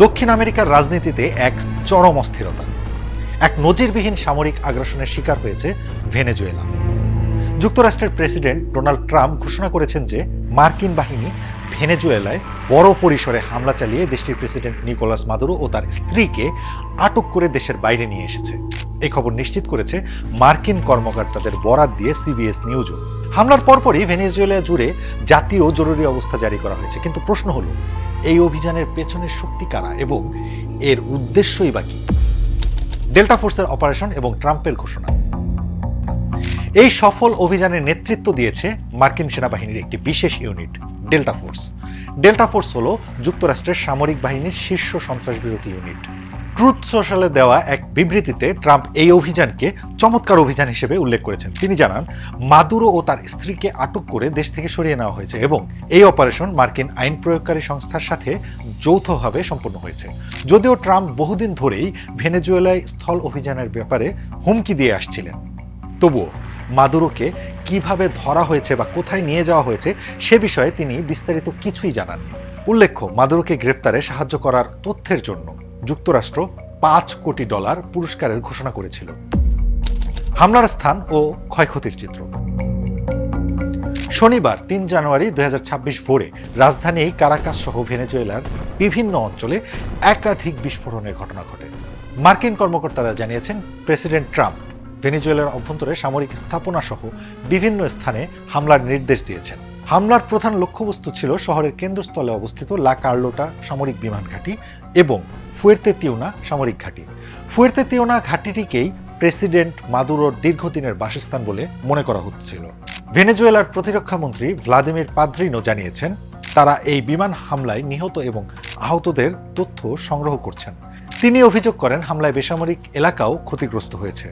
দক্ষিণ আমেরিকার রাজনীতিতে এক চরম অস্থিরতা, এক নজিরবিহীন সামরিক আগ্রাসনের শিকার হয়েছে ভেনেজুয়েলা। যুক্তরাষ্ট্রের প্রেসিডেন্ট ডোনাল্ড ট্রাম্প ঘোষণা করেছেন যে মার্কিন বাহিনী ভেনেজুয়েলায় বড় পরিসরে হামলা চালিয়ে দেশটির প্রেসিডেন্ট নিকোলাস মাদুরো ও তার স্ত্রীকে আটক করে দেশের বাইরে নিয়ে এসেছে। এই খবর নিশ্চিত করেছে মার্কিন কর্মকর্তাদের বরাত দিয়ে সিবিএস নিউজও। হামলার পরপরই ভেনেজুয়েলা জুড়ে জাতীয় জরুরি অবস্থা জারি করা হয়েছে। কিন্তু প্রশ্ন হলো, এই অভিযানের পেছনের শক্তি কারা এবং এর উদ্দেশ্যই বা কি? ডেল্টা ফোর্সের অপারেশন এবং ট্রাম্পের ঘোষণা। এই সফল অভিযানের নেতৃত্ব দিয়েছে মার্কিন সেনাবাহিনীর একটি বিশেষ unit, delta force. Delta force হলো যুক্তরাষ্ট্রের সামরিক বাহিনীর শীর্ষ সন্ত্রাসবিরোধী ইউনিট। ট্রুথ সোশ্যালে দেওয়া এক বিবৃতিতে ট্রাম্প এই অভিযানকে চমৎকার অভিযান হিসেবে উল্লেখ করেছেন। তিনি জানান, মাদুরো ও তার স্ত্রীকে আটক করে দেশ থেকে সরিয়ে নেওয়া হয়েছে এবং এই অপারেশন মার্কিন আইন প্রয়োগকারী সংস্থার সাথে যৌথভাবে সম্পন্ন হয়েছে। যদিও ট্রাম্প বহুদিন ধরেই ভেনেজুয়েলায় স্থল অভিযানের ব্যাপারে হুমকি দিয়ে আসছিলেন, তবুও মাদুরোকে কিভাবে ধরা হয়েছে বা কোথায় নিয়ে যাওয়া হয়েছে সে বিষয়ে তিনি বিস্তারিত কিছুই জানাননি। উল্লেখ্য, মাদুরোকে গ্রেপ্তারে সাহায্য করার তথ্যের জন্য যুক্তরাষ্ট্র $5 কোটি পুরস্কারের ঘোষণা করেছিল। হামলার স্থান ও ক্ষয়ক্ষতির চিত্র। শনিবার 3 জানুয়ারি 2026 ভোরে রাজধানী কারাকাস সহ ভেনেজুয়েলার বিভিন্ন অঞ্চলে একাধিক বিস্ফোরণের ঘটনা ঘটে। মার্কিন কর্মকর্তারা জানিয়েছেন, প্রেসিডেন্ট ট্রাম্প ভেনেজুয়েলার অভ্যন্তরে সামরিক স্থাপনা সহ বিভিন্ন স্থানে হামলার নির্দেশ দিয়েছেন। হামলার প্রধান লক্ষ্যবস্তু ছিল শহরের কেন্দ্রস্থলে অবস্থিত লা কার্লোটা সামরিক বিমান ঘাঁটি এবং ফুয়ের্তে তিউনা সামরিক ঘাঁটি। ফুয়ের্তে তিউনা ঘাঁটিটিকেই প্রেসিডেন্ট মাদুরোর দীর্ঘদিনের বাসস্থান বলে মনে করা হচ্ছিল। ভেনেজুয়েলার প্রতিরক্ষা মন্ত্রী ভ্লাদিমির পাদ্রিনো জানিয়েছেন, তারা এই বিমান হামলায় নিহত এবং আহতদের তথ্য সংগ্রহ করছেন। তিনি অভিযোগ করেন, হামলায় বেসামরিক এলাকাও ক্ষতিগ্রস্ত হয়েছে।